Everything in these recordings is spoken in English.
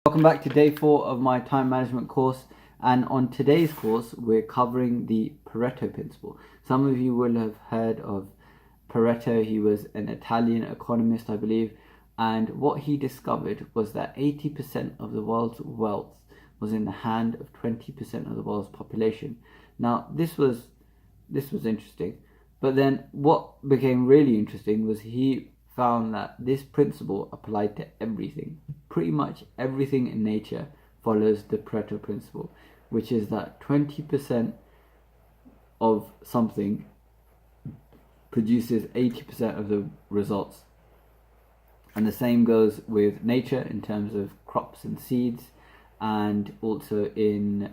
Welcome back to day 4 of my time management course, and on today's course we're covering the Pareto principle. Some of you will have heard of Pareto. He was an Italian economist, I believe, and what he discovered was that 80% of the world's wealth was in the hand of 20% of the world's population. Now this was interesting, but then what became really interesting was he found that this principle applied to everything. Pretty much everything in nature follows the Pareto principle, which is that 20% of something produces 80% of the results. And the same goes with nature in terms of crops and seeds, and also in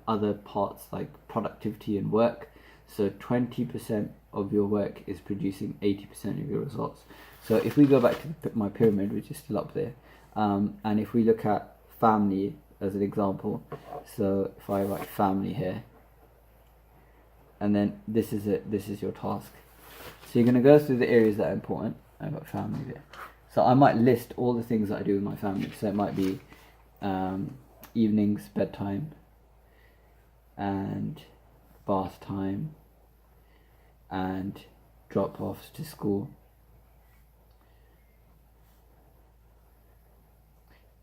other parts like productivity and work. So 20% of your work is producing 80% of your results. So if we go back to my pyramid, which is still up there, and if we look at family as an example, so if I write family here, and then this is it, this is your task. So you're going to go through the areas that are important. I've got family there. So I might list all the things that I do with my family. So it might be evenings, bedtime, and bath time, and drop-offs to school,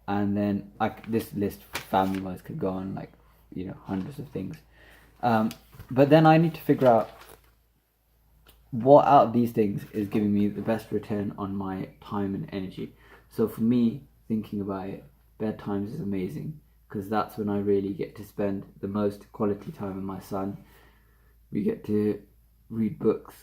and then this list family-wise could go on like hundreds of things, but then I need to figure out what out of these things is giving me the best return on my time and energy. So for me, thinking about it, bedtimes is amazing because that's when I really get to spend the most quality time with my son. We get to read books,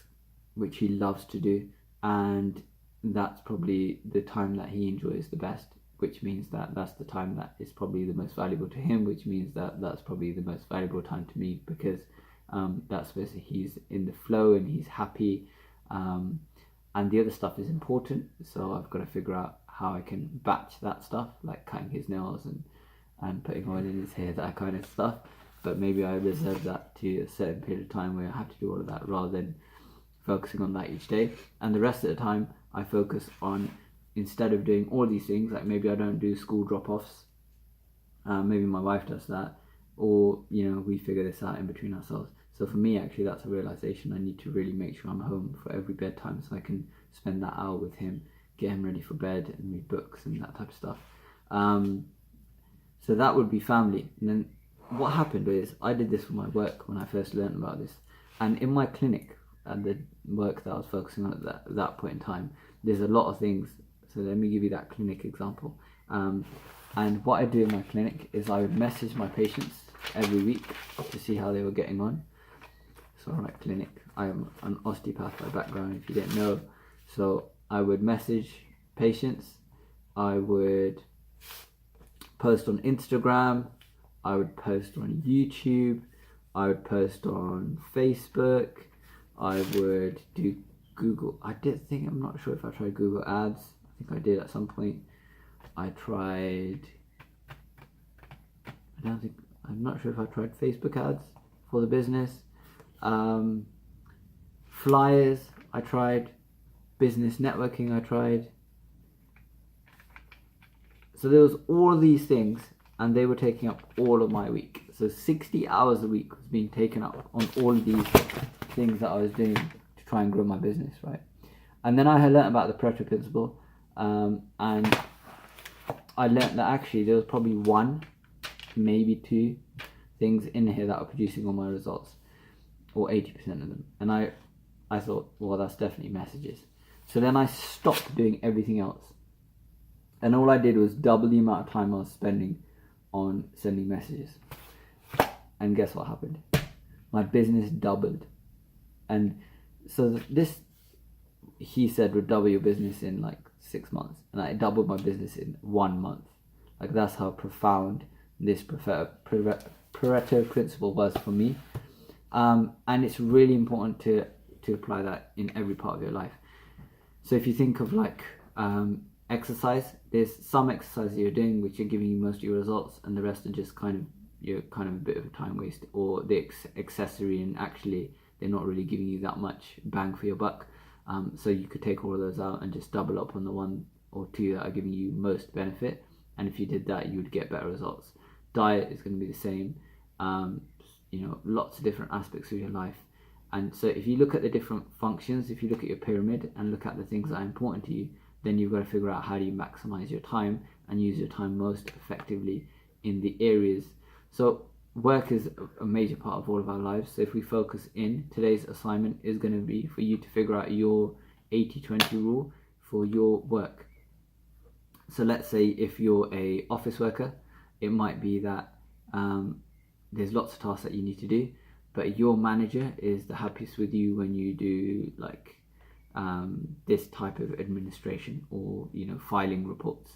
which he loves to do, and that's probably the time that he enjoys the best, which means that that's the time that is probably the most valuable to him, which means that that's probably the most valuable time to me, because that's where he's in the flow and he's happy, and the other stuff is important. So I've got to figure out how I can batch that stuff, like cutting his nails and putting oil in his hair, that kind of stuff. But maybe I reserve that to a certain period of time where I have to do all of that, rather than focusing on that each day. And the rest of the time I focus on, instead of doing all these things, like maybe I don't do school drop-offs, maybe my wife does that, or we figure this out in between ourselves. So for me, actually, that's a realization. I need to really make sure I'm home for every bedtime so I can spend that hour with him, get him ready for bed and read books and that type of stuff. So that would be family. And then what happened is, I did this for my work when I first learned about this, and in my clinic and the work that I was focusing on at that point in time, there's a lot of things. So let me give you that clinic example. And what I do in my clinic is I would message my patients every week to see how they were getting on. So I'm at clinic. I'm an osteopath by background, if you didn't know. So I would message patients. I would post on Instagram. I would post on YouTube. I would post on Facebook. I would do Google. I'm not sure if I tried Google Ads. I think I did at some point. I'm not sure if I tried Facebook ads for the business. Flyers, I tried. Business networking, I tried. So there was all these things, and they were taking up all of my week. So 60 hours a week was being taken up on all of these things that I was doing to try and grow my business, right? And then I had learned about the Pareto principle, and I learned that actually there was probably one, maybe two things in here that are producing all my results, or 80% of them. And I thought, well, that's definitely messages. So then I stopped doing everything else, and all I did was double the amount of time I was spending on sending messages. And guess what happened? My business doubled. And so this, he said, would double your business in like 6 months, and I doubled my business in 1 month. Like, that's how profound this Pareto principle was for me. And it's really important to apply that in every part of your life. So if you think of like exercise, there's some exercise you're doing which are giving you most of your results, and the rest are just kind of a bit of a time waste, or the accessory, and actually they're not really giving you that much bang for your buck. So you could take all of those out and just double up on the one or two that are giving you most benefit, and if you did that, you would get better results. Diet is going to be the same. Lots of different aspects of your life. And so if you look at the different functions, if you look at your pyramid and look at the things that are important to you, then you've got to figure out how do you maximize your time and use your time most effectively in the areas. So work is a major part of all of our lives. So if we focus in, today's assignment is going to be for you to figure out your 80-20 rule for your work. So let's say if you're a office worker, it might be that there's lots of tasks that you need to do, but your manager is the happiest with you when you do like this type of administration or filing reports.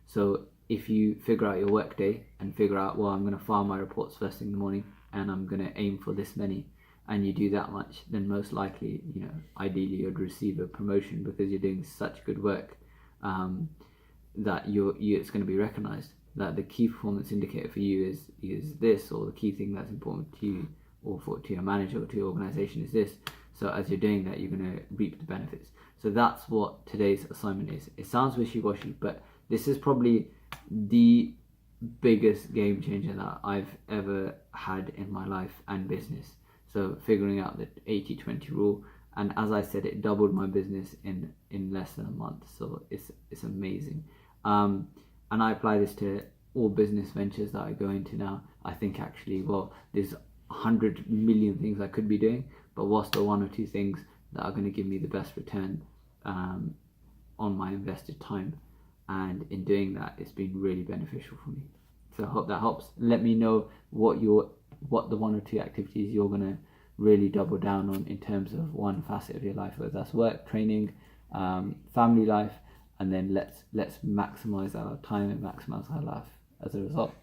So if you figure out your work day and figure out, well, I'm going to file my reports first thing in the morning and I'm going to aim for this many, and you do that much, then most likely, ideally you'd receive a promotion because you're doing such good work that it's going to be recognized. That the key performance indicator for you is this, or the key thing that's important to you or to your manager or to your organization is this. So as you're doing that, you're going to reap the benefits. So that's what today's assignment is. It sounds wishy-washy, but this is probably the biggest game changer that I've ever had in my life and business. So figuring out the 80-20 rule, and as I said, it doubled my business in less than a month. So it's amazing. And I apply this to all business ventures that I go into now. I think actually, well, there's 100 million things I could be doing, but what's the one or two things that are going to give me the best return on my invested time? And in doing that, it's been really beneficial for me. So I hope that helps. Let me know what the one or two activities you're going to really double down on in terms of one facet of your life, whether that's work, training, family life, and then let's maximize our time and maximize our life as a result.